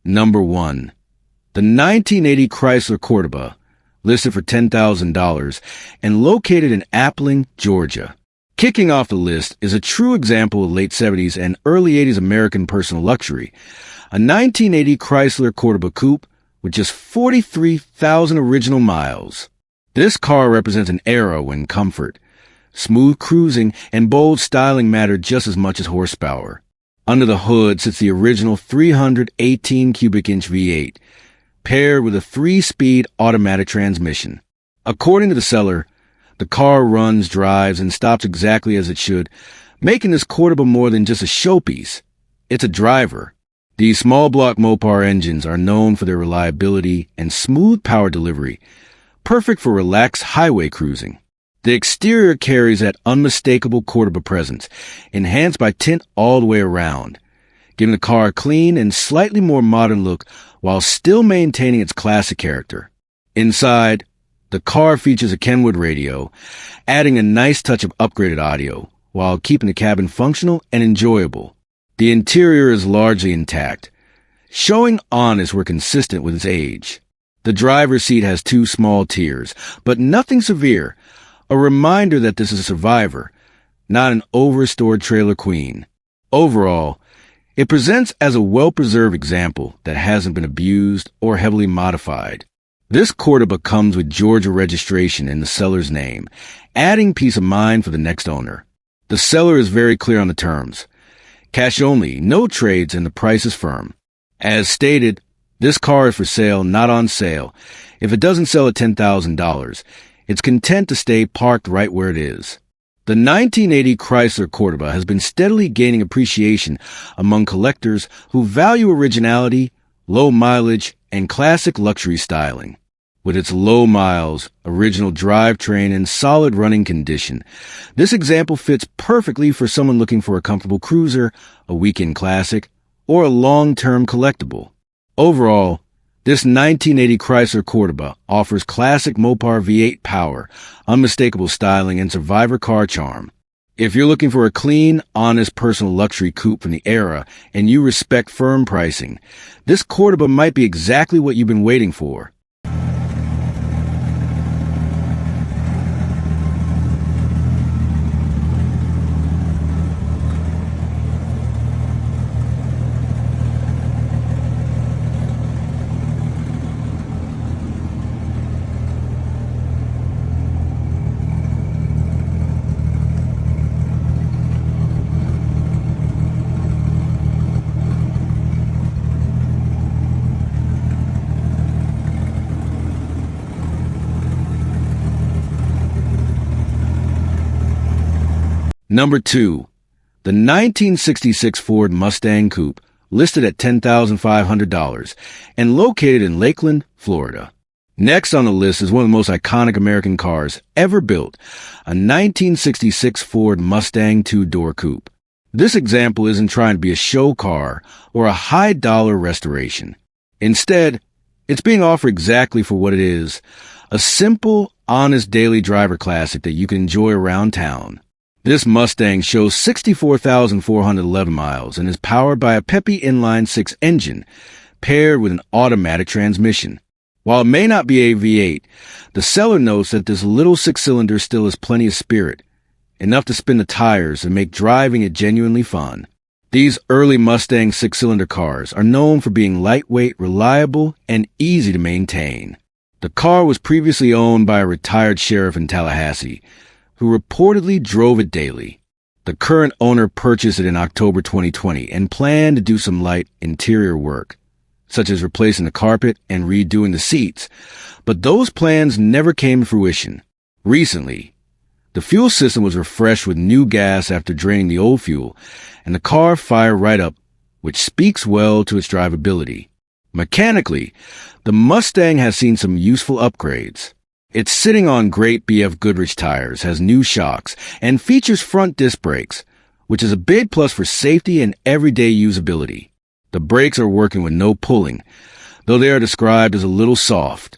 Number 1. The 1980 Chrysler Cordoba, listed for $10,000 and located in Lakeland, Georgia. Kicking off the list is a true example of late 70s and early 80s American personal luxury. A 1980 Chrysler Cordoba Coupe with just 43,000 original miles. This car represents an era when comfort, smooth cruising, and bold styling mattered just as much as horsepower. Under the hood sits the original 318 cubic inch V8, paired with a 3-speed automatic transmission. According to the seller, the car runs, drives, and stops exactly as it should, making this Cordoba more than just a showpiece. It's a driver. These small-block Mopar engines are known for their reliability and smooth power delivery, perfect for relaxed highway cruising. The exterior carries that unmistakable Cordoba presence, enhanced by tint all the way around, giving the car a clean and slightly more modern look while still maintaining its classic character. Inside, the car features a Kenwood radio, adding a nice touch of upgraded audio, while keeping the cabin functional and enjoyable. The interior is largely intact, showing honest we're consistent with its age. The driver's seat has 2 small tears, but nothing severe, a reminder that this is a survivor, not an overstored trailer queen. Overall, it presents as a well-preserved example that hasn't been abused or heavily modified. This Cordoba comes with Georgia registration in the seller's name, adding peace of mind for the next owner. The seller is very clear on the terms. Cash only, no trades, and the price is firm. As stated, this car is for sale, not on sale. If it doesn't sell at $10,000, it's content to stay parked right where it is. The 1980 Chrysler Cordoba has been steadily gaining appreciation among collectors who value originality, low mileage, and classic luxury styling. With its low miles, original drivetrain, and solid running condition, this example fits perfectly for someone looking for a comfortable cruiser, a weekend classic, or a long-term collectible. Overall, this 1980 Chrysler Cordoba offers classic Mopar V8 power, unmistakable styling, and survivor car charm. If you're looking for a clean, honest personal luxury coupe from the era and you respect firm pricing, this Cordoba might be exactly what you've been waiting for. Number 2. The 1966 Ford Mustang Coupe, listed at $10,500 and located in Lakeland, Florida. Next on the list is one of the most iconic American cars ever built, a 1966 Ford Mustang 2-door coupe. This example isn't trying to be a show car or a high-dollar restoration. Instead, it's being offered exactly for what it is, a simple, honest daily driver classic that you can enjoy around town. This Mustang shows 64,411 miles and is powered by a peppy inline-6 engine, paired with an automatic transmission. While it may not be a V8, the seller notes that this little 6-cylinder still has plenty of spirit, enough to spin the tires and make driving it genuinely fun. These early Mustang 6-cylinder cars are known for being lightweight, reliable, and easy to maintain. The car was previously owned by a retired sheriff in Tallahassee, who reportedly drove it daily. The current owner purchased it in October 2020 and planned to do some light interior work, such as replacing the carpet and redoing the seats, but those plans never came to fruition. Recently, the fuel system was refreshed with new gas after draining the old fuel, and the car fired right up, which speaks well to its drivability. Mechanically, the Mustang has seen some useful upgrades. It's sitting on great BF Goodrich tires, has new shocks, and features front disc brakes, which is a big plus for safety and everyday usability. The brakes are working with no pulling, though they are described as a little soft,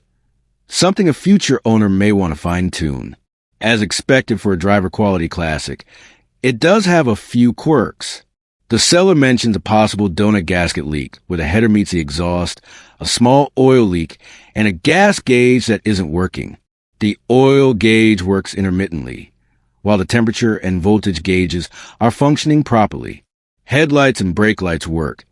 something a future owner may want to fine-tune. As expected for a driver quality classic, it does have a few quirks. The seller mentions a possible donut gasket leak where the header meets the exhaust, a small oil leak, and a gas gauge that isn't working. The oil gauge works intermittently, while the temperature and voltage gauges are functioning properly. Headlights and brake lights work.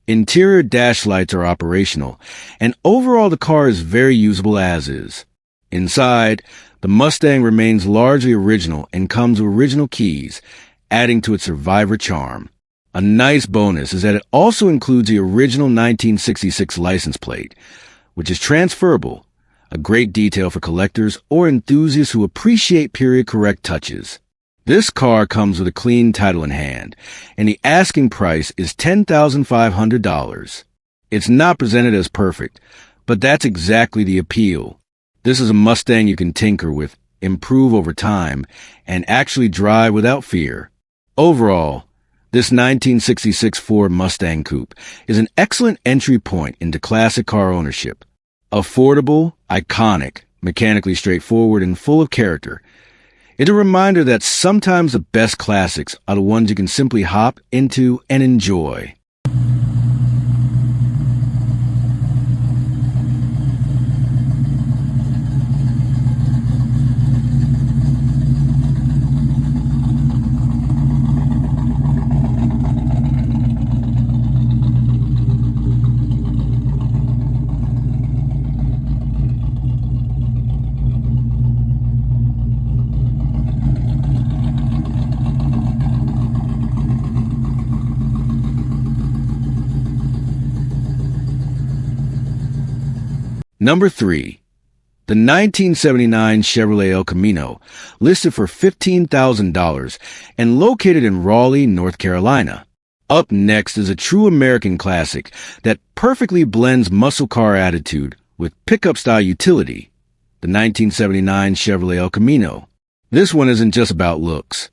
Interior dash lights are operational, and overall the car is very usable as is. Inside, the Mustang remains largely original and comes with original keys, adding to its survivor charm. A nice bonus is that it also includes the original 1966 license plate, which is transferable, a great detail for collectors or enthusiasts who appreciate period-correct touches. This car comes with a clean title in hand, and the asking price is $10,500. It's not presented as perfect, but that's exactly the appeal. This is a Mustang you can tinker with, improve over time, and actually drive without fear. Overall, this 1966 Ford Mustang Coupe is an excellent entry point into classic car ownership. Affordable, iconic, mechanically straightforward, and full of character. It's a reminder that sometimes the best classics are the ones you can simply hop into and enjoy. Number 3. The 1979 Chevrolet El Camino, listed for $15,000 and located in Raleigh, North Carolina. Up next is a true American classic that perfectly blends muscle car attitude with pickup-style utility, the 1979 Chevrolet El Camino. This one isn't just about looks.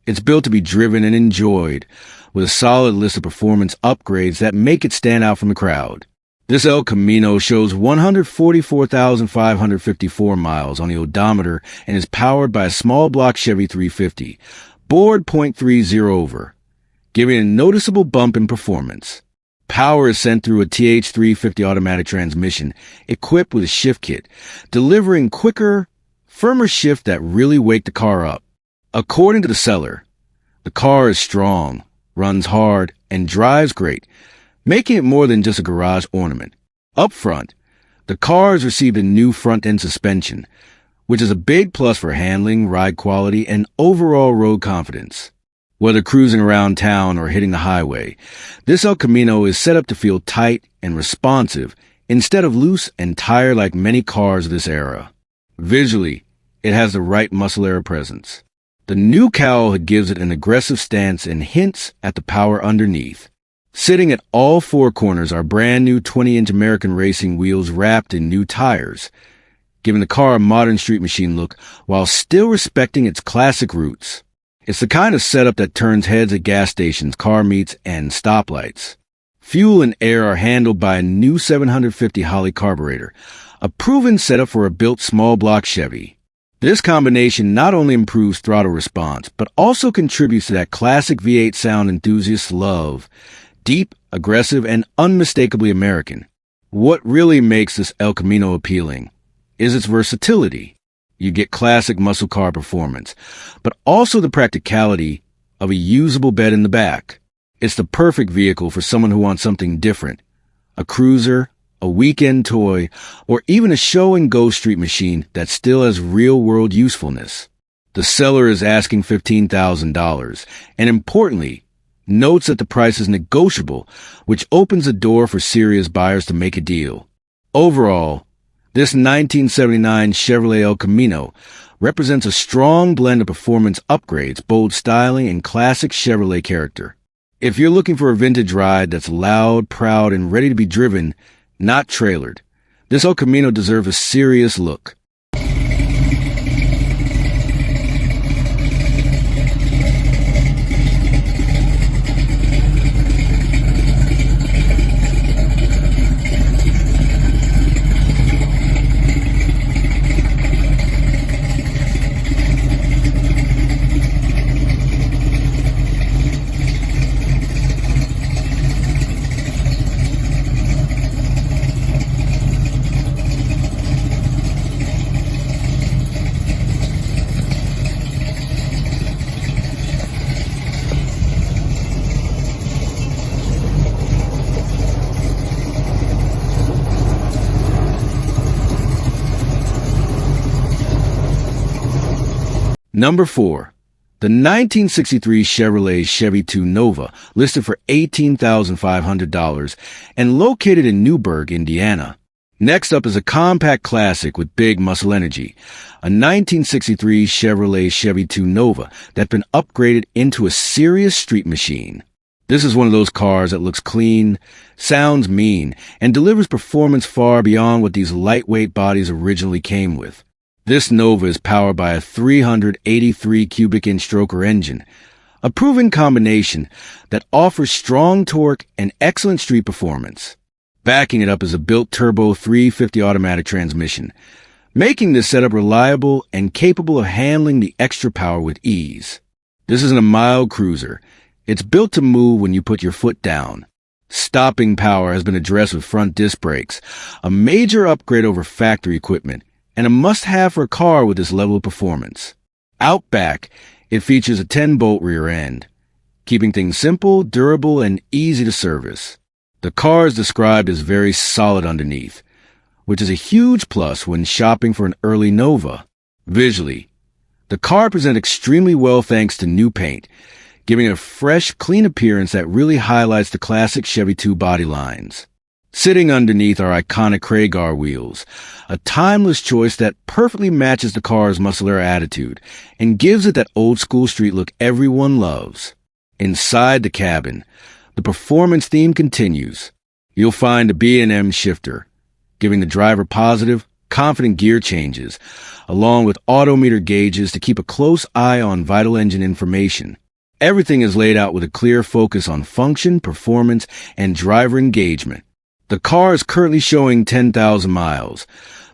It's built to be driven and enjoyed, with a solid list of performance upgrades that make it stand out from the crowd. This El Camino shows 144,554 miles on the odometer and is powered by a small block Chevy 350, bored .30 over, giving a noticeable bump in performance. Power is sent through a TH350 automatic transmission equipped with a shift kit, delivering quicker, firmer shift that really wake the car up. According to the seller, the car is strong, runs hard, and drives great, making it more than just a garage ornament. Up front, the car has received a new front-end suspension, which is a big plus for handling, ride quality, and overall road confidence. Whether cruising around town or hitting the highway, this El Camino is set up to feel tight and responsive instead of loose and tired like many cars of this era. Visually, it has the right muscle-era presence. The new cowl gives it an aggressive stance and hints at the power underneath. Sitting at all four corners are brand new 20-inch American racing wheels wrapped in new tires, giving the car a modern street machine look while still respecting its classic roots. It's the kind of setup that turns heads at gas stations, car meets, and stoplights. Fuel and air are handled by a new 750 Holley carburetor, a proven setup for a built small block Chevy. This combination not only improves throttle response, but also contributes to that classic V8 sound enthusiasts love. Deep, aggressive, and unmistakably American. What really makes this El Camino appealing is its versatility. You get classic muscle car performance, but also the practicality of a usable bed in the back. It's the perfect vehicle for someone who wants something different. A cruiser, a weekend toy, or even a show-and-go street machine that still has real-world usefulness. The seller is asking $15,000, and importantly, notes that the price is negotiable, which opens the door for serious buyers to make a deal. Overall, this 1979 Chevrolet El Camino represents a strong blend of performance upgrades, bold styling, and classic Chevrolet character. If you're looking for a vintage ride that's loud, proud, and ready to be driven, not trailered, this El Camino deserves a serious look. Number 4. The 1963 Chevrolet Chevy 2 Nova, listed for $18,500 and located in Newburgh, Indiana. Next up is a compact classic with big muscle energy, a 1963 Chevrolet Chevy 2 Nova that's been upgraded into a serious street machine. This is one of those cars that looks clean, sounds mean, and delivers performance far beyond what these lightweight bodies originally came with. This Nova is powered by a 383 cubic inch stroker engine, a proven combination that offers strong torque and excellent street performance. Backing it up is a built turbo 350 automatic transmission, making this setup reliable and capable of handling the extra power with ease. This isn't a mild cruiser. It's built to move when you put your foot down. Stopping power has been addressed with front disc brakes, a major upgrade over factory equipment, and a must-have for a car with this level of performance. Out back, it features a 10-bolt rear end, keeping things simple, durable, and easy to service. The car is described as very solid underneath, which is a huge plus when shopping for an early Nova. Visually, the car presents extremely well thanks to new paint, giving it a fresh, clean appearance that really highlights the classic Chevy 2 body lines. Sitting underneath are iconic Chrysler wheels, a timeless choice that perfectly matches the car's muscular attitude and gives it that old-school street look everyone loves. Inside the cabin, the performance theme continues. You'll find a B&M shifter, giving the driver positive, confident gear changes, along with odometer gauges to keep a close eye on vital engine information. Everything is laid out with a clear focus on function, performance, and driver engagement. The car is currently showing 10,000 miles,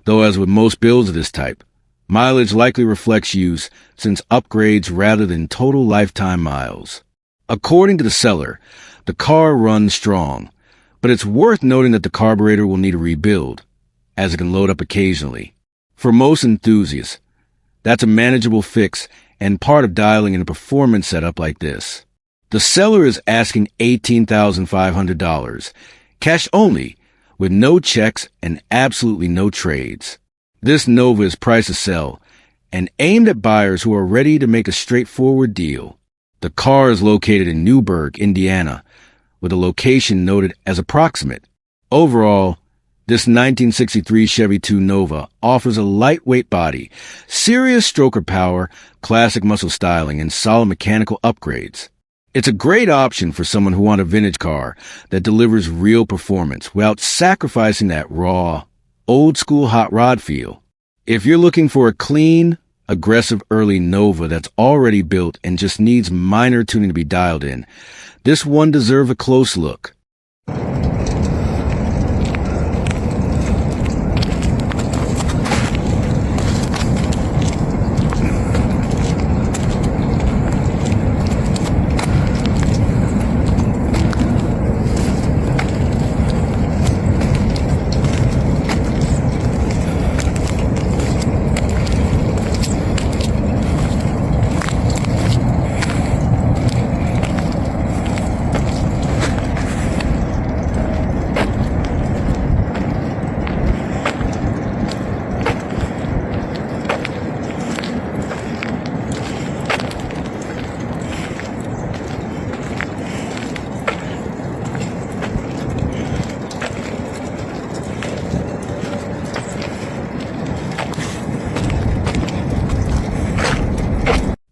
though as with most builds of this type, mileage likely reflects use since upgrades rather than total lifetime miles. According to the seller, the car runs strong, but it's worth noting that the carburetor will need a rebuild, as it can load up occasionally. For most enthusiasts, that's a manageable fix and part of dialing in a performance setup like this. The seller is asking $18,500, cash only, with no checks and absolutely no trades. This Nova is priced to sell and aimed at buyers who are ready to make a straightforward deal. The car is located in Newburgh, Indiana, with a location noted as approximate. Overall, this 1963 Chevy 2 Nova offers a lightweight body, serious stroker power, classic muscle styling, and solid mechanical upgrades. It's a great option for someone who wants a vintage car that delivers real performance without sacrificing that raw, old-school hot rod feel. If you're looking for a clean, aggressive early Nova that's already built and just needs minor tuning to be dialed in, this one deserves a close look.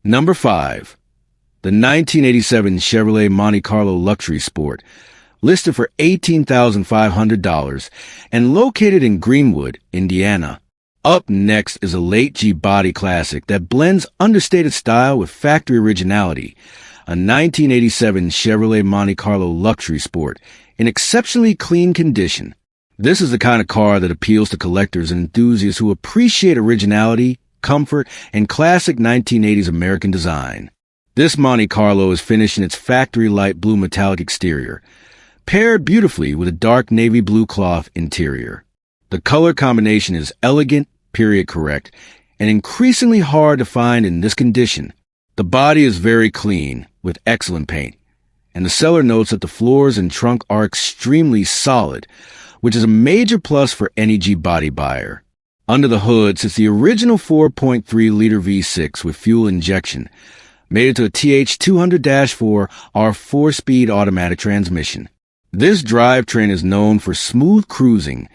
Number 5. The 1987 Chevrolet Monte Carlo Luxury Sport, listed for $18,500 and located in Greenwood, Indiana. Up next is a late G body classic that blends understated style with factory originality, a 1987 Chevrolet Monte Carlo Luxury Sport in exceptionally clean condition. This is the kind of car that appeals to collectors and enthusiasts who appreciate originality, comfort, and classic 1980s American design. This Monte Carlo is finished in its factory light blue metallic exterior, paired beautifully with a dark navy blue cloth interior. The color combination is elegant, period correct, and increasingly hard to find in this condition. The body is very clean, with excellent paint, and the seller notes that the floors and trunk are extremely solid, which is a major plus for any G body buyer. Under the hood sits the original 4.3-liter V6 with fuel injection, mated to a TH200-4 R 4-speed automatic transmission. This drivetrain is known for smooth cruising,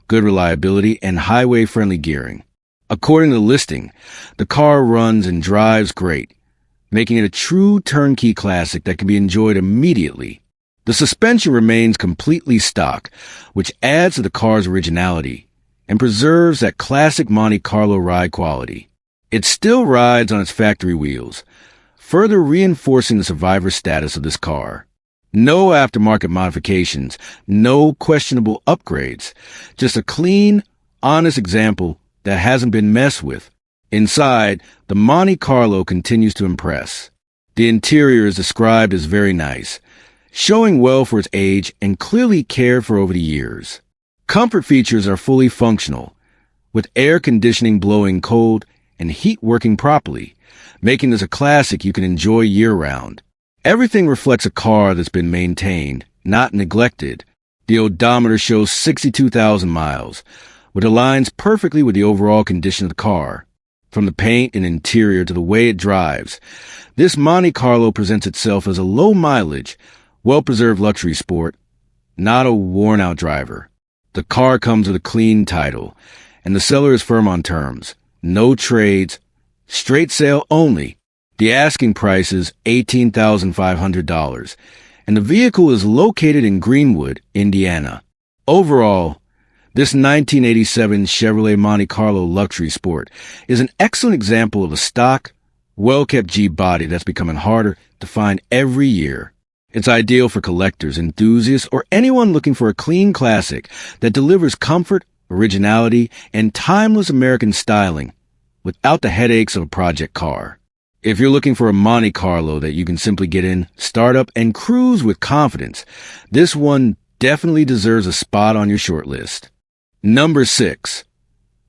good reliability, and highway-friendly gearing. According to the listing, the car runs and drives great, making it a true turnkey classic that can be enjoyed immediately. The suspension remains completely stock, which adds to the car's originality and preserves that classic Monte Carlo ride quality. It still rides on its factory wheels, further reinforcing the survivor status of this car. No aftermarket modifications, no questionable upgrades, just a clean, honest example that hasn't been messed with. Inside, the Monte Carlo continues to impress. The interior is described as very nice, showing well for its age and clearly cared for over the years. Comfort features are fully functional, with air conditioning blowing cold and heat working properly, making this a classic you can enjoy year-round. Everything reflects a car that's been maintained, not neglected. The odometer shows 62,000 miles, which aligns perfectly with the overall condition of the car. From the paint and interior to the way it drives, this Monte Carlo presents itself as a low-mileage, well-preserved luxury sport, not a worn-out driver. The car comes with a clean title, and the seller is firm on terms. No trades, straight sale only. The asking price is $18,500, and the vehicle is located in Greenwood, Indiana. Overall, this 1987 Chevrolet Monte Carlo luxury sport is an excellent example of a stock, well-kept Jeep body that's becoming harder to find every year. It's ideal for collectors, enthusiasts, or anyone looking for a clean classic that delivers comfort, originality, and timeless American styling without the headaches of a project car. If you're looking for a Monte Carlo that you can simply get in, start up, and cruise with confidence, this one definitely deserves a spot on your short list. Number 6.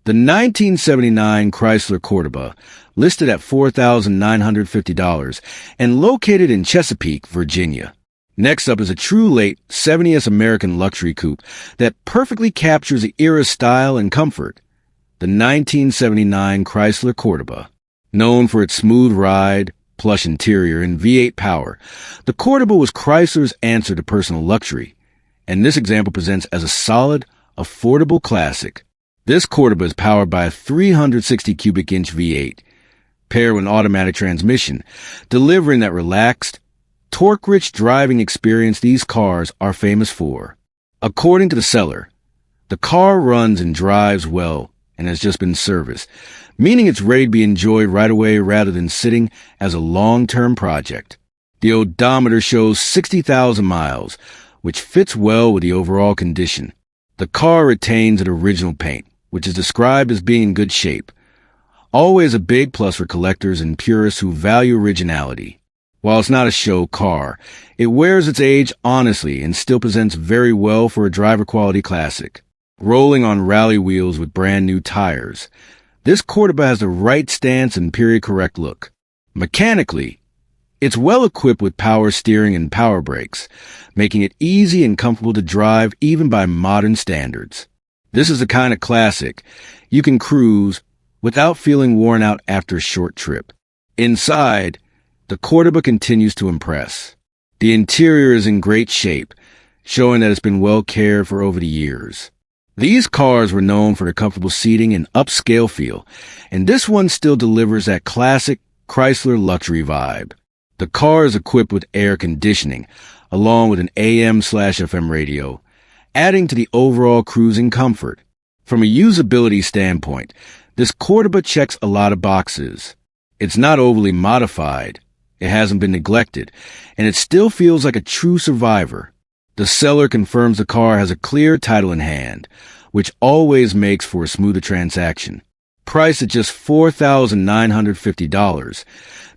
The 1979 Chrysler Cordoba, listed at $4,950 and located in Chesapeake, Virginia. Next up is a true late 70s American luxury coupe that perfectly captures the era's style and comfort. The 1979 Chrysler Cordoba. Known for its smooth ride, plush interior, and V8 power, the Cordoba was Chrysler's answer to personal luxury, and this example presents as a solid, affordable classic. This Cordoba is powered by a 360 cubic inch V8, paired with an automatic transmission, delivering that relaxed, torque-rich driving experience these cars are famous for. According to the seller, the car runs and drives well and has just been serviced, meaning it's ready to be enjoyed right away rather than sitting as a long-term project. The odometer shows 60,000 miles, which fits well with the overall condition. The car retains an original paint, which is described as being in good shape. Always a big plus for collectors and purists who value originality. While it's not a show car, it wears its age honestly and still presents very well for a driver-quality classic. Rolling on rally wheels with brand new tires, this Cordoba has the right stance and period-correct look. Mechanically, it's well equipped with power steering and power brakes, making it easy and comfortable to drive even by modern standards. This is the kind of classic you can cruise without feeling worn out after a short trip. Inside, the Cordoba continues to impress. The interior is in great shape, showing that it's been well cared for over the years. These cars were known for their comfortable seating and upscale feel, and this one still delivers that classic Chrysler luxury vibe. The car is equipped with air conditioning, along with an AM/FM radio, adding to the overall cruising comfort. From a usability standpoint, this Cordoba checks a lot of boxes. It's not overly modified, it hasn't been neglected, and it still feels like a true survivor. The seller confirms the car has a clear title in hand, which always makes for a smoother transaction. Priced at just $4,950,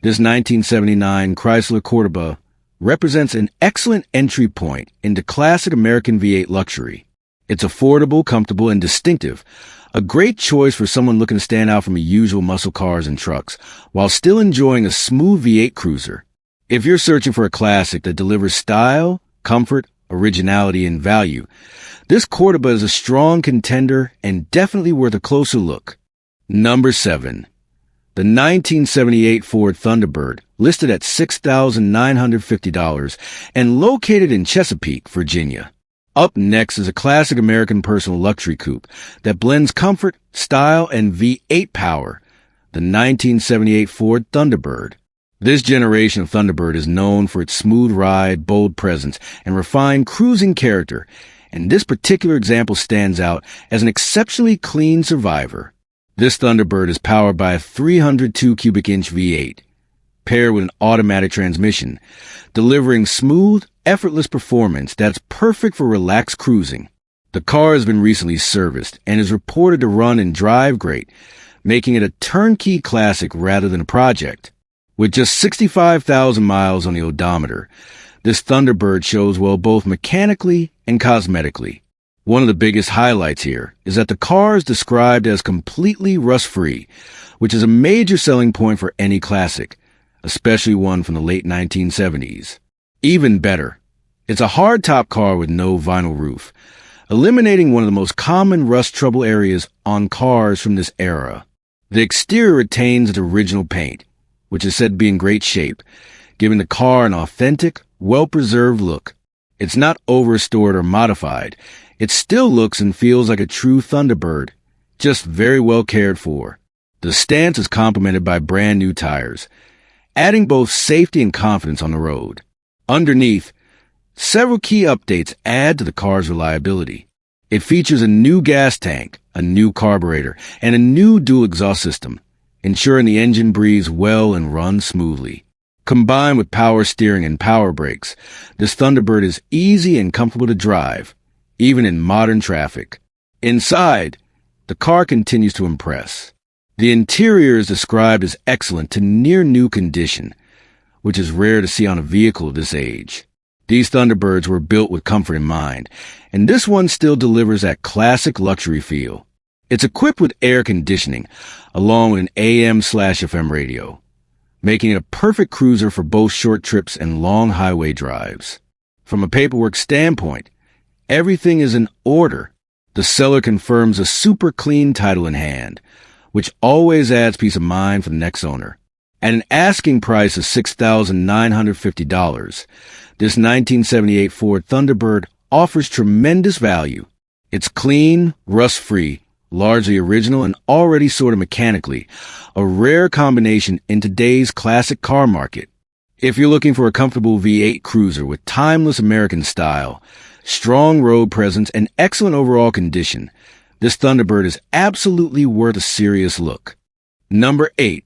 this 1979 Chrysler Cordoba represents an excellent entry point into classic American V8 luxury. It's affordable, comfortable, and distinctive, a great choice for someone looking to stand out from the usual muscle cars and trucks, while still enjoying a smooth V8 cruiser. If you're searching for a classic that delivers style, comfort, originality, and value, this Cordoba is a strong contender and definitely worth a closer look. Number 7. The 1978 Ford Thunderbird, listed at $6,950 and located in Chesapeake, Virginia. Up next is a classic American personal luxury coupe that blends comfort, style, and V8 power, the 1978 Ford Thunderbird. This generation of Thunderbird is known for its smooth ride, bold presence, and refined cruising character, and this particular example stands out as an exceptionally clean survivor. This Thunderbird is powered by a 302 cubic inch V8, paired with an automatic transmission, delivering smooth, effortless performance that's perfect for relaxed cruising. The car has been recently serviced and is reported to run and drive great, making it a turnkey classic rather than a project. With just 65,000 miles on the odometer, this Thunderbird shows well both mechanically and cosmetically. One of the biggest highlights here is that the car is described as completely rust-free, which is a major selling point for any classic, especially one from the late 1970s. Even better, it's a hardtop car with no vinyl roof, eliminating one of the most common rust trouble areas on cars from this era. The exterior retains its original paint, which is said to be in great shape, giving the car an authentic, well-preserved look. It's not over-restored or modified. It still looks and feels like a true Thunderbird, just very well cared for. The stance is complemented by brand new tires, adding both safety and confidence on the road. Underneath, several key updates add to the car's reliability. It features a new gas tank, a new carburetor, and a new dual exhaust system, ensuring the engine breathes well and runs smoothly. Combined with power steering and power brakes, this Thunderbird is easy and comfortable to drive, even in modern traffic. Inside, the car continues to impress. The interior is described as excellent to near-new condition, which is rare to see on a vehicle of this age. These Thunderbirds were built with comfort in mind, and this one still delivers that classic luxury feel. It's equipped with air conditioning, along with an AM/FM radio, making it a perfect cruiser for both short trips and long highway drives. From a paperwork standpoint, everything is in order. The seller confirms a super clean title in hand, which always adds peace of mind for the next owner. At an asking price of $6,950, this 1978 Ford Thunderbird offers tremendous value. It's clean, rust-free, largely original, and already sorted mechanically, a rare combination in today's classic car market. If you're looking for a comfortable V8 cruiser with timeless American style, strong road presence, and excellent overall condition, this Thunderbird is absolutely worth a serious look. Number 8.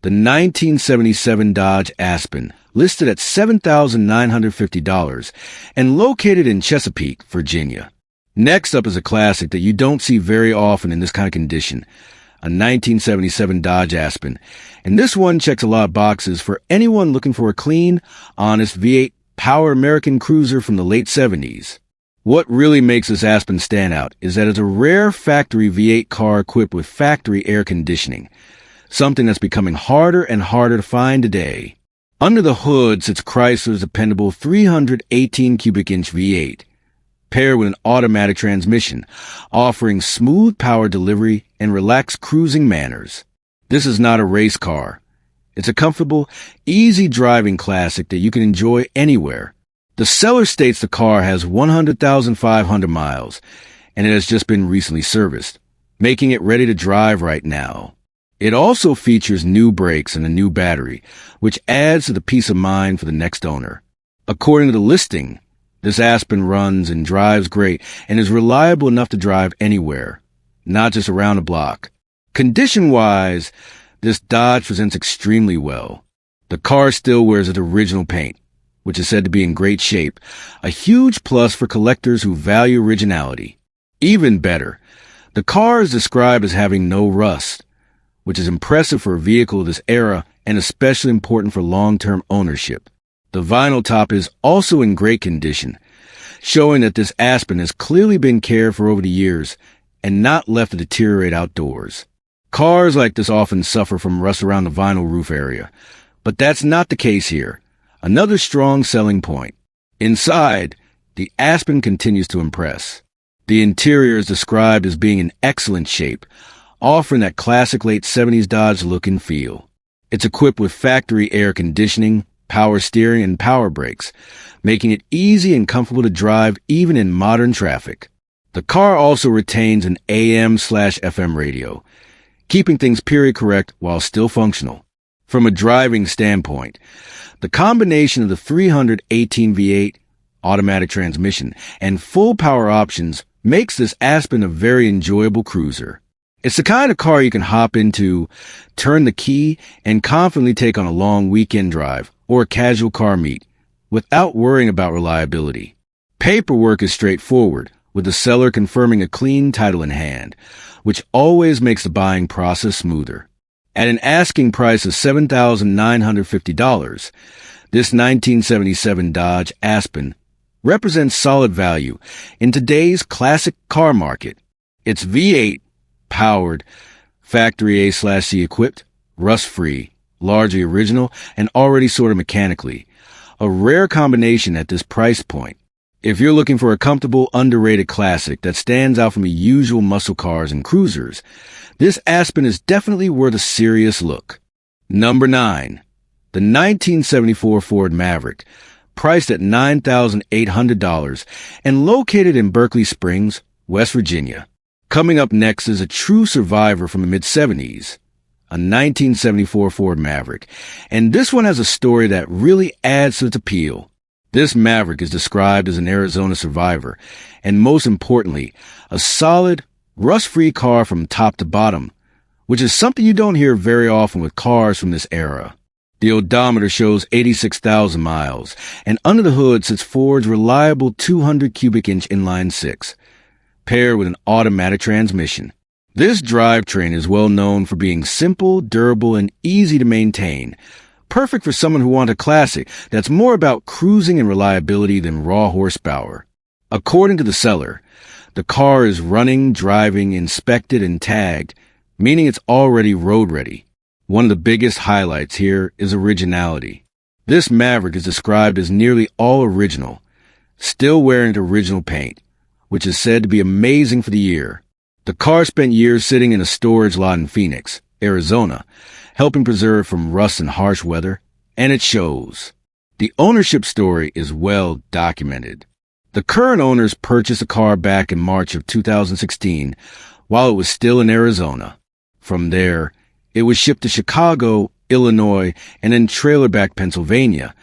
The 1977 Dodge Aspen, listed at $7,950 and located in Chesapeake, Virginia. Next up is a classic that you don't see very often in this kind of condition, a 1977 Dodge Aspen, and this one checks a lot of boxes for anyone looking for a clean, honest V8 power American cruiser from the late 70s. What really makes this Aspen stand out is that it's a rare factory V8 car equipped with factory air conditioning, something that's becoming harder and harder to find today. Under the hood sits Chrysler's dependable 318 cubic inch V8, paired with an automatic transmission, offering smooth power delivery and relaxed cruising manners. This is not a race car. It's a comfortable, easy driving classic that you can enjoy anywhere. The seller states the car has 100,500 miles, and it has just been recently serviced, making it ready to drive right now. It also features new brakes and a new battery, which adds to the peace of mind for the next owner. According to the listing, this Aspen runs and drives great and is reliable enough to drive anywhere, not just around the block. Condition-wise, this Dodge presents extremely well. The car still wears its original paint, which is said to be in great shape, a huge plus for collectors who value originality. Even better, the car is described as having no rust, which is impressive for a vehicle of this era and especially important for long-term ownership. The vinyl top is also in great condition, showing that this Aspen has clearly been cared for over the years and not left to deteriorate outdoors. Cars like this often suffer from rust around the vinyl roof area, but that's not the case here. Another strong selling point. Inside, the Aspen continues to impress. The interior is described as being in excellent shape, offering that classic late 70s Dodge look and feel. It's equipped with factory air conditioning, power steering, and power brakes, making it easy and comfortable to drive even in modern traffic. The car also retains an AM/FM radio, keeping things period correct while still functional. From a driving standpoint, the combination of the 318 V8 automatic transmission and full power options makes this Aspen a very enjoyable cruiser. It's the kind of car you can hop into, turn the key, and confidently take on a long weekend drive or a casual car meet without worrying about reliability. Paperwork is straightforward, with the seller confirming a clean title in hand, which always makes the buying process smoother. At an asking price of $7,950, this 1977 Dodge Aspen represents solid value in today's classic car market. It's V8, powered, factory A/C equipped, rust-free, largely original, and already sorted mechanically. A rare combination at this price point. If you're looking for a comfortable, underrated classic that stands out from the usual muscle cars and cruisers, this Aspen is definitely worth a serious look. Number 9. The 1974 Ford Maverick, priced at $9,800 and located in Berkeley Springs, West Virginia. Coming up next is a true survivor from the mid-70s, a 1974 Ford Maverick, and this one has a story that really adds to its appeal. This Maverick is described as an Arizona survivor, and most importantly, a solid, rust-free car from top to bottom, which is something you don't hear very often with cars from this era. The odometer shows 86,000 miles, and under the hood sits Ford's reliable 200 cubic inch inline six, paired with an automatic transmission. This drivetrain is well known for being simple, durable, and easy to maintain, perfect for someone who wants a classic that's more about cruising and reliability than raw horsepower. According to the seller, the car is running, driving, inspected, and tagged, meaning it's already road ready. One of the biggest highlights here is originality. This Maverick is described as nearly all original, still wearing the original paint, which is said to be amazing for the year. The car spent years sitting in a storage lot in Phoenix, Arizona, helping preserve from rust and harsh weather, and it shows. The ownership story is well documented. The current owners purchased the car back in March of 2016 while it was still in Arizona. From there, it was shipped to Chicago, Illinois, and then Trailerback, Pennsylvania,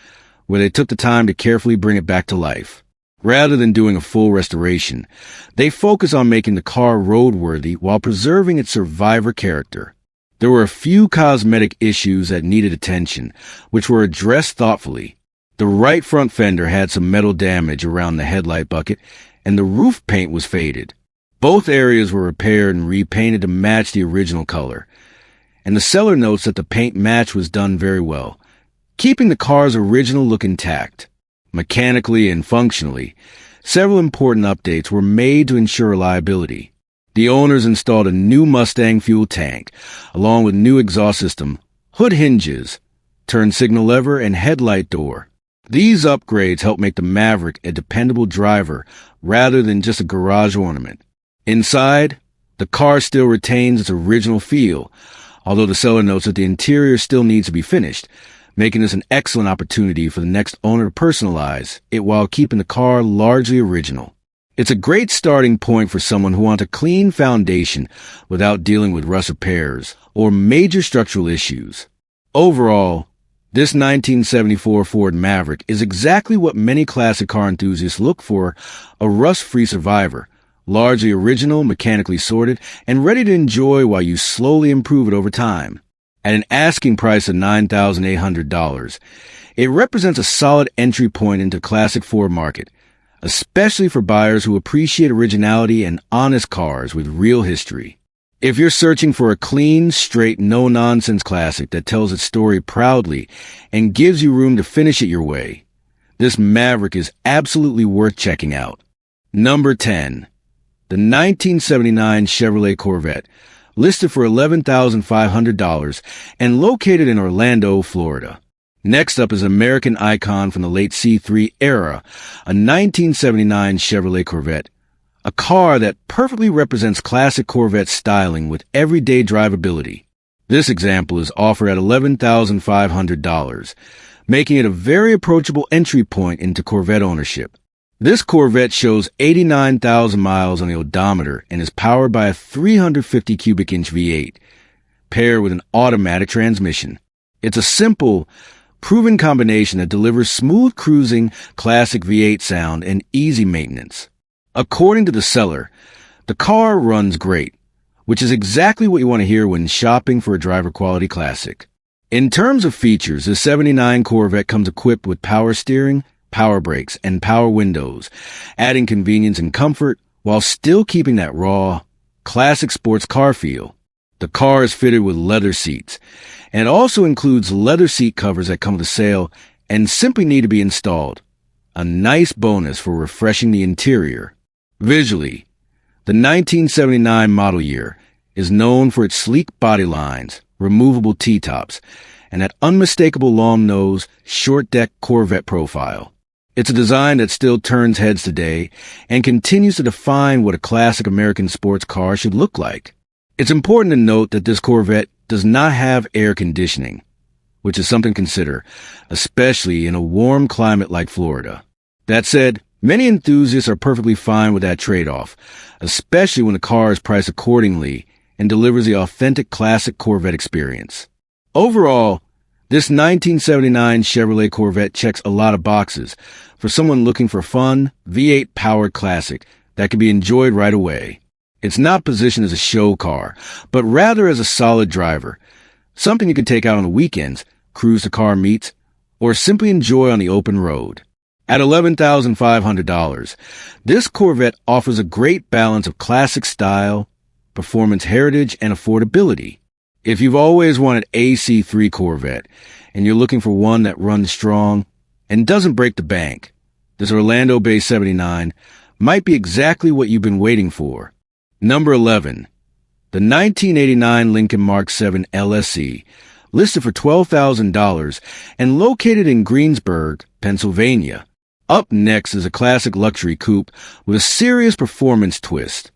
where they took the time to carefully bring it back to life. Rather than doing a full restoration, they focused on making the car roadworthy while preserving its survivor character. There were a few cosmetic issues that needed attention, which were addressed thoughtfully. The right front fender had some metal damage around the headlight bucket, and the roof paint was faded. Both areas were repaired and repainted to match the original color, and the seller notes that the paint match was done very well, keeping the car's original look intact. Mechanically and functionally, several important updates were made to ensure reliability. The owners installed a new Mustang fuel tank, along with new exhaust system, hood hinges, turn signal lever, and headlight door. These upgrades help make the Maverick a dependable driver rather than just a garage ornament. Inside, the car still retains its original feel, although the seller notes that the interior still needs to be finished, making this an excellent opportunity for the next owner to personalize it while keeping the car largely original. It's a great starting point for someone who wants a clean foundation without dealing with rust repairs or major structural issues. Overall, this 1974 Ford Maverick is exactly what many classic car enthusiasts look for: a rust-free survivor, largely original, mechanically sorted, and ready to enjoy while you slowly improve it over time. At an asking price of $9,800, it represents a solid entry point into the classic Ford market, especially for buyers who appreciate originality and honest cars with real history. If you're searching for a clean, straight, no-nonsense classic that tells its story proudly and gives you room to finish it your way, this Maverick is absolutely worth checking out. Number 10. The 1979 Chevrolet Corvette, listed for $11,500 and located in Orlando, Florida. Next up is an American icon from the late C3 era, a 1979 Chevrolet Corvette, a car that perfectly represents classic Corvette styling with everyday drivability. This example is offered at $11,500, making it a very approachable entry point into Corvette ownership. This Corvette shows 89,000 miles on the odometer and is powered by a 350 cubic inch V8, paired with an automatic transmission. It's a simple, proven combination that delivers smooth cruising, classic V8 sound, and easy maintenance. According to the seller, the car runs great, which is exactly what you want to hear when shopping for a driver-quality classic. In terms of features, the 79 Corvette comes equipped with power steering, power brakes, and power windows, adding convenience and comfort while still keeping that raw, classic sports car feel. The car is fitted with leather seats, and it also includes leather seat covers that come with a sale and simply need to be installed. A nice bonus for refreshing the interior. Visually, the 1979 model year is known for its sleek body lines, removable T-tops, and that unmistakable long-nose, short-deck Corvette profile. It's a design that still turns heads today and continues to define what a classic American sports car should look like. It's important to note that this Corvette does not have air conditioning, which is something to consider, especially in a warm climate like Florida. That said, many enthusiasts are perfectly fine with that trade-off, especially when the car is priced accordingly and delivers the authentic classic Corvette experience. Overall, this 1979 Chevrolet Corvette checks a lot of boxes for someone looking for a fun, V8-powered classic that can be enjoyed right away. It's not positioned as a show car, but rather as a solid driver, something you can take out on the weekends, cruise to car meets, or simply enjoy on the open road. At $11,500, this Corvette offers a great balance of classic style, performance heritage, and affordability. If you've always wanted a C3 Corvette and you're looking for one that runs strong and doesn't break the bank, this Orlando-based 79 might be exactly what you've been waiting for. Number 11. The 1989 Lincoln Mark 7 LSE, listed for $12,000 and located in Greensburg, Pennsylvania. Up next is a classic luxury coupe with a serious performance twist.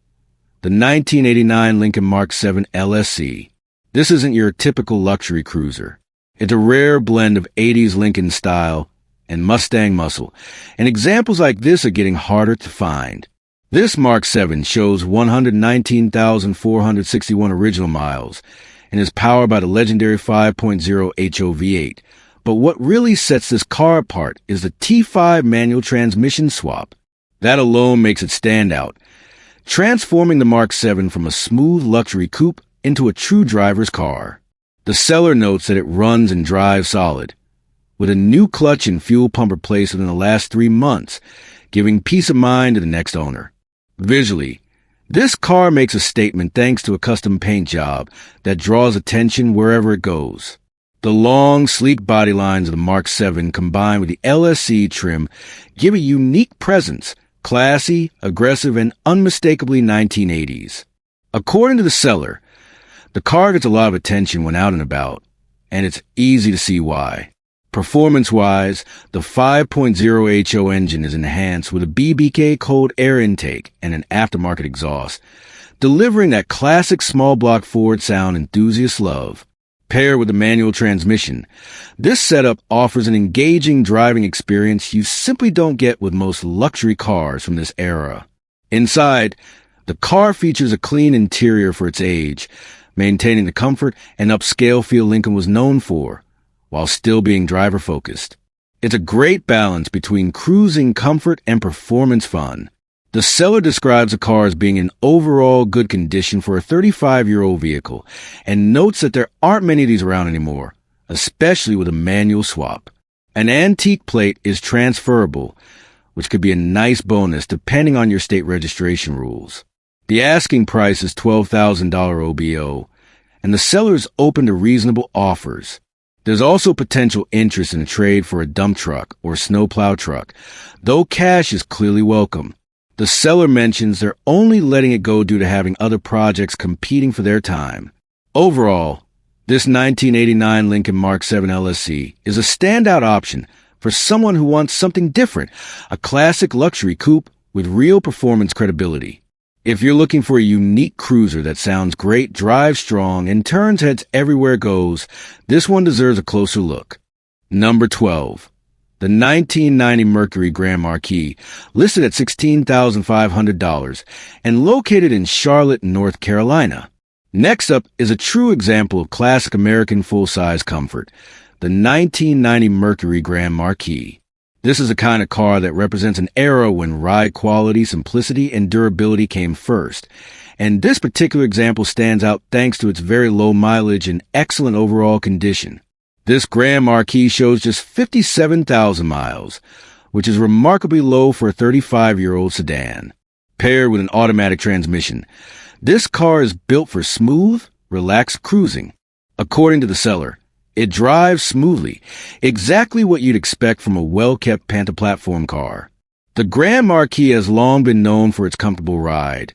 The 1989 Lincoln Mark 7 LSE. This isn't your typical luxury cruiser. It's a rare blend of 80s Lincoln style and Mustang muscle, and examples like this are getting harder to find. This Mark 7 shows 119,461 original miles and is powered by the legendary 5.0 HO V8. But what really sets this car apart is the T5 manual transmission swap. That alone makes it stand out, transforming the Mark 7 from a smooth luxury coupe into a true driver's car. The seller notes that it runs and drives solid, with a new clutch and fuel pump replaced within the last 3 months, giving peace of mind to the next owner. Visually, this car makes a statement thanks to a custom paint job that draws attention wherever it goes. The long, sleek body lines of the Mark 7 combined with the LSE trim give a unique presence, classy, aggressive, and unmistakably 1980s. According to the seller, the car gets a lot of attention when out and about, and it's easy to see why. Performance-wise, the 5.0 HO engine is enhanced with a BBK cold air intake and an aftermarket exhaust, delivering that classic small-block Ford sound enthusiasts love. Paired with a manual transmission, this setup offers an engaging driving experience you simply don't get with most luxury cars from this era. Inside, the car features a clean interior for its age, maintaining the comfort and upscale feel Lincoln was known for, while still being driver-focused. It's a great balance between cruising comfort and performance fun. The seller describes the car as being in overall good condition for a 35-year-old vehicle and notes that there aren't many of these around anymore, especially with a manual swap. An antique plate is transferable, which could be a nice bonus depending on your state registration rules. The asking price is $12,000 OBO, and the seller is open to reasonable offers. There's also potential interest in a trade for a dump truck or snowplow truck, though cash is clearly welcome. The seller mentions they're only letting it go due to having other projects competing for their time. Overall, This 1989 Lincoln Mark 7 LSC is a standout option for someone who wants something different, a classic luxury coupe with real performance credibility. If you're looking for a unique cruiser that sounds great, drives strong, and turns heads everywhere it goes, this one deserves a closer look. Number 12. The 1990 Mercury Grand Marquis, listed at $16,500 and located in Charlotte, North Carolina. Next up is a true example of classic American full-size comfort, the 1990 Mercury Grand Marquis. This is a kind of car that represents an era when ride quality, simplicity, and durability came first. And this particular example stands out thanks to its very low mileage and excellent overall condition. This Grand Marquis shows just 57,000 miles, which is remarkably low for a 35-year-old sedan. Paired with an automatic transmission, this car is built for smooth, relaxed cruising. According to the seller, it drives smoothly, exactly what you'd expect from a well-kept Panta-platform car. The Grand Marquis has long been known for its comfortable ride,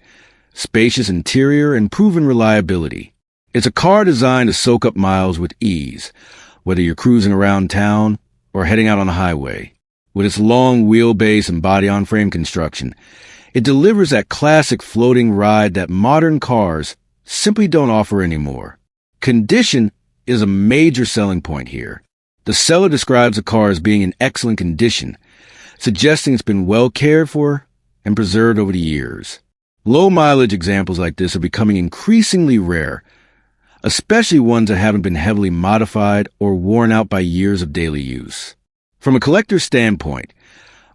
spacious interior, and proven reliability. It's a car designed to soak up miles with ease, whether you're cruising around town or heading out on the highway. With its long wheelbase and body-on-frame construction, it delivers that classic floating ride that modern cars simply don't offer anymore. Condition is a major selling point here. The seller describes the car as being in excellent condition, suggesting it's been well cared for and preserved over the years. Low-mileage examples like this are becoming increasingly rare, especially ones that haven't been heavily modified or worn out by years of daily use. From a collector's standpoint,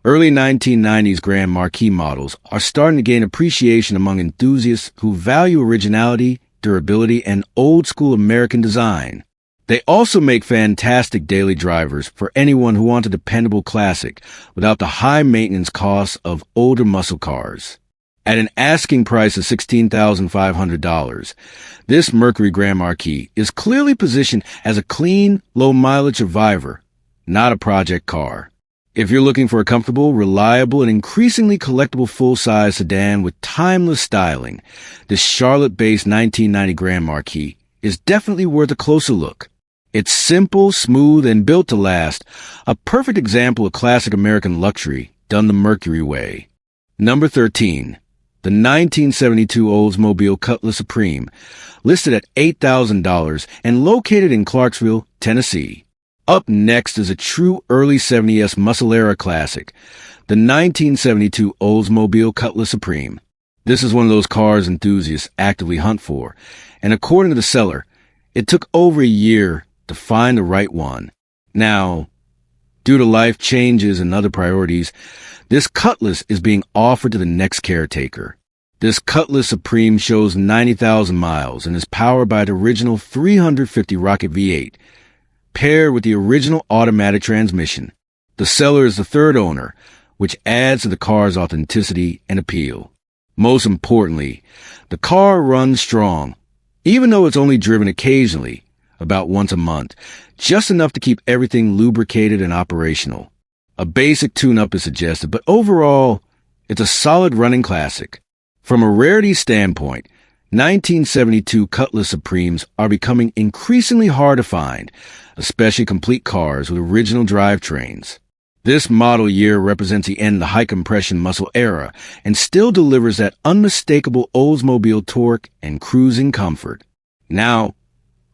early 1990s Grand Marquis models are starting to gain appreciation among enthusiasts who value originality, durability, and old-school American design. They also make fantastic daily drivers for anyone who wants a dependable classic without the high-maintenance costs of older muscle cars. At an asking price of $16,500, this Mercury Grand Marquis is clearly positioned as a clean, low-mileage survivor, not a project car. If you're looking for a comfortable, reliable, and increasingly collectible full-size sedan with timeless styling, this Charlotte-based 1990 Grand Marquis is definitely worth a closer look. It's simple, smooth, and built to last, a perfect example of classic American luxury done the Mercury way. Number 13. The 1972 Oldsmobile Cutlass Supreme, listed at $8,000 and located in Clarksville, Tennessee. Up next is a true early 70s muscle era classic, the 1972 Oldsmobile Cutlass Supreme. This is one of those cars enthusiasts actively hunt for, and according to the seller, it took over a year to find the right one. Now, due to life changes and other priorities, this Cutlass is being offered to the next caretaker. This Cutlass Supreme shows 90,000 miles and is powered by the original 350 Rocket V8, paired with the original automatic transmission. The seller is the third owner, which adds to the car's authenticity and appeal. Most importantly, the car runs strong, even though it's only driven occasionally, about once a month, just enough to keep everything lubricated and operational. A basic tune-up is suggested, but overall, it's a solid running classic. From a rarity standpoint, 1972 Cutlass Supremes are becoming increasingly hard to find, especially complete cars with original drivetrains. This model year represents the end of the high-compression muscle era and still delivers that unmistakable Oldsmobile torque and cruising comfort. Now,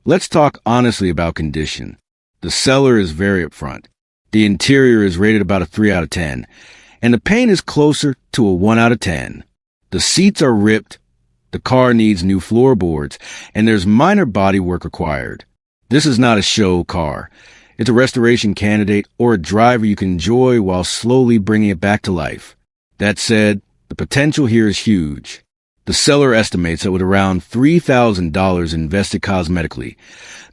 let's talk honestly about condition. The seller is very upfront. The interior is rated about a 3 out of 10, and the paint is closer to a 1 out of 10. The seats are ripped, the car needs new floorboards, and there's minor body work required. This is not a show car. It's a restoration candidate or a driver you can enjoy while slowly bringing it back to life. That said, the potential here is huge. The seller estimates that with around $3,000 invested cosmetically,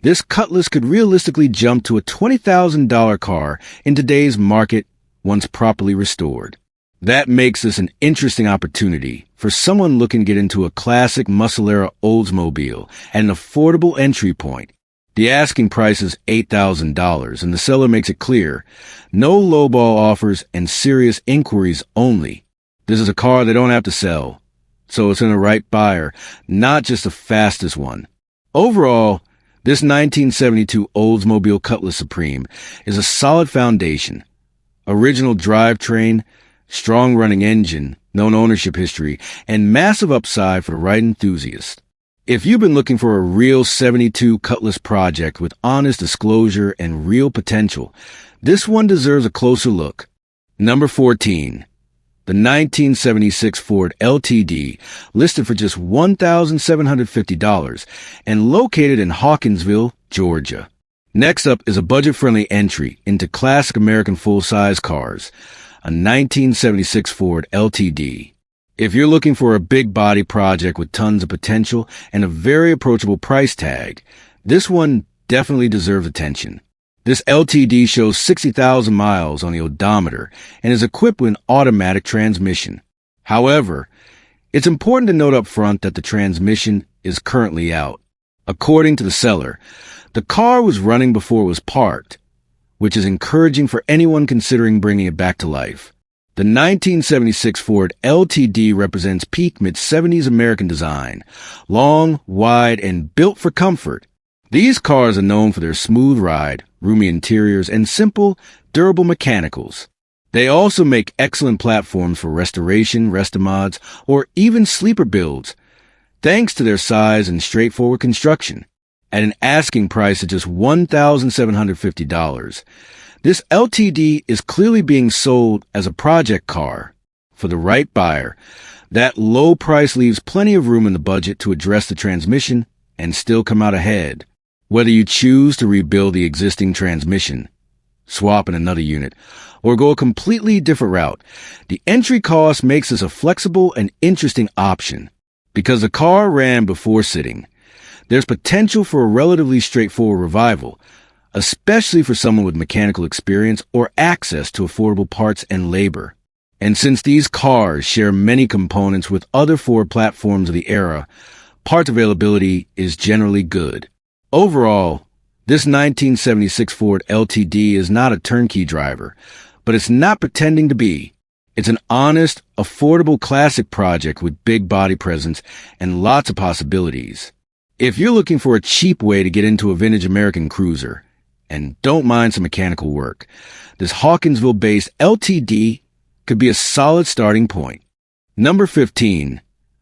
this Cutlass could realistically jump to a $20,000 car in today's market once properly restored. That makes this an interesting opportunity for someone looking to get into a classic muscle-era Oldsmobile at an affordable entry point. The asking price is $8,000, and the seller makes it clear, no lowball offers and serious inquiries only. This is a car they don't have to sell, so it's in the right buyer, not just the fastest one. Overall, This 1972 Oldsmobile Cutlass Supreme is a solid foundation. Original drivetrain, strong running engine, known ownership history, and massive upside for the right enthusiast. If you've been looking for a real 72 Cutlass project with honest disclosure and real potential, this one deserves a closer look. Number 14. The 1976 Ford LTD, listed for just $1,750 and located in Hawkinsville, Georgia. Next up is a budget-friendly entry into classic American full-size cars, a 1976 Ford LTD. If you're looking for a big body project with tons of potential and a very approachable price tag, this one definitely deserves attention. This LTD shows 60,000 miles on the odometer and is equipped with an automatic transmission. However, it's important to note up front that the transmission is currently out. According to the seller, the car was running before it was parked, which is encouraging for anyone considering bringing it back to life. The 1976 Ford LTD represents peak mid-70s American design, long, wide, and built for comfort. These cars are known for their smooth ride, roomy interiors, and simple, durable mechanicals. They also make excellent platforms for restoration, restomods, or even sleeper builds, thanks to their size and straightforward construction. At an asking price of just $1,750, this LTD is clearly being sold as a project car. For the right buyer, that low price leaves plenty of room in the budget to address the transmission and still come out ahead. Whether you choose to rebuild the existing transmission, swap in another unit, or go a completely different route, the entry cost makes this a flexible and interesting option. Because the car ran before sitting, there's potential for a relatively straightforward revival, especially for someone with mechanical experience or access to affordable parts and labor. And since these cars share many components with other Ford platforms of the era, parts availability is generally good. Overall, this 1976 Ford LTD is not a turnkey driver, but it's not pretending to be. It's an honest, affordable classic project with big body presence and lots of possibilities. If you're looking for a cheap way to get into a vintage American cruiser, and don't mind some mechanical work, this Hawkinsville-based LTD could be a solid starting point. Number 15.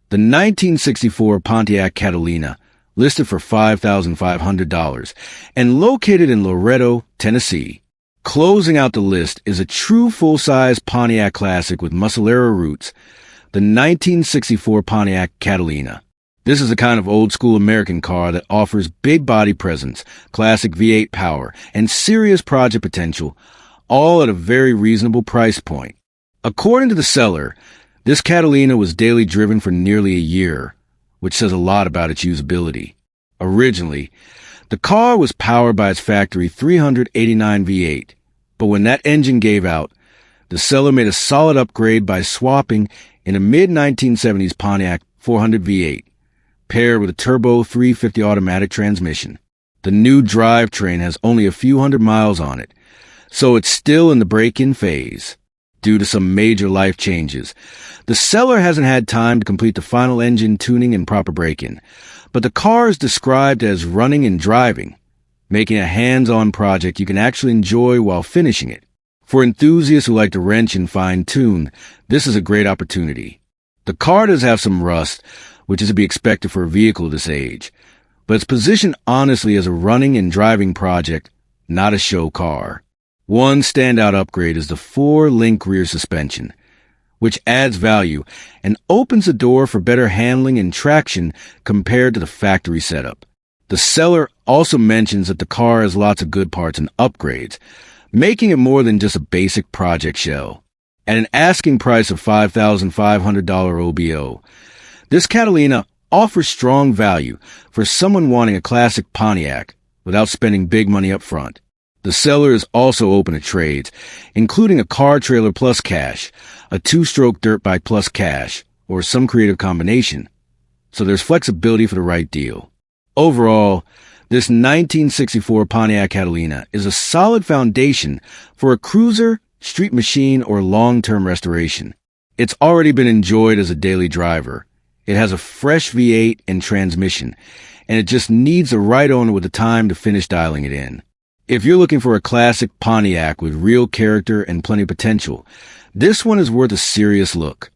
The 1964 Pontiac Catalina, listed for $5,500 and located in Loretto, Tennessee. Closing out the list is a true full-size Pontiac classic with muscle-era roots, the 1964 Pontiac Catalina. This is a kind of old-school American car that offers big body presence, classic V8 power, and serious project potential, all at a very reasonable price point. According to the seller, this Catalina was daily driven for nearly a year, which says a lot about its usability. Originally, the car was powered by its factory 389 V8, but when that engine gave out, the seller made a solid upgrade by swapping in a mid-1970s Pontiac 400 V8, paired with a turbo 350 automatic transmission. The new drivetrain has only a few hundred miles on it, so it's still in the break-in phase. Due to some major life changes, the seller hasn't had time to complete the final engine tuning and proper break-in, but the car is described as running and driving, making a hands-on project you can actually enjoy while finishing it. For enthusiasts who like to wrench and fine-tune, this is a great opportunity. The car does have some rust, which is to be expected for a vehicle this age, but it's positioned honestly as a running and driving project, not a show car. One standout upgrade is the 4-link rear suspension, which adds value and opens the door for better handling and traction compared to the factory setup. The seller also mentions that the car has lots of good parts and upgrades, making it more than just a basic project shell. At an asking price of $5,500 OBO, this Catalina offers strong value for someone wanting a classic Pontiac without spending big money up front. The seller is also open to trades, including a car trailer plus cash, a 2-stroke dirt bike plus cash, or some creative combination. So there's flexibility for the right deal. Overall, this 1964 Pontiac Catalina is a solid foundation for a cruiser, street machine, or long-term restoration. It's already been enjoyed as a daily driver. It has a fresh V8 and transmission, and it just needs the right owner with the time to finish dialing it in. If you're looking for a classic Pontiac with real character and plenty of potential, this one is worth a serious look.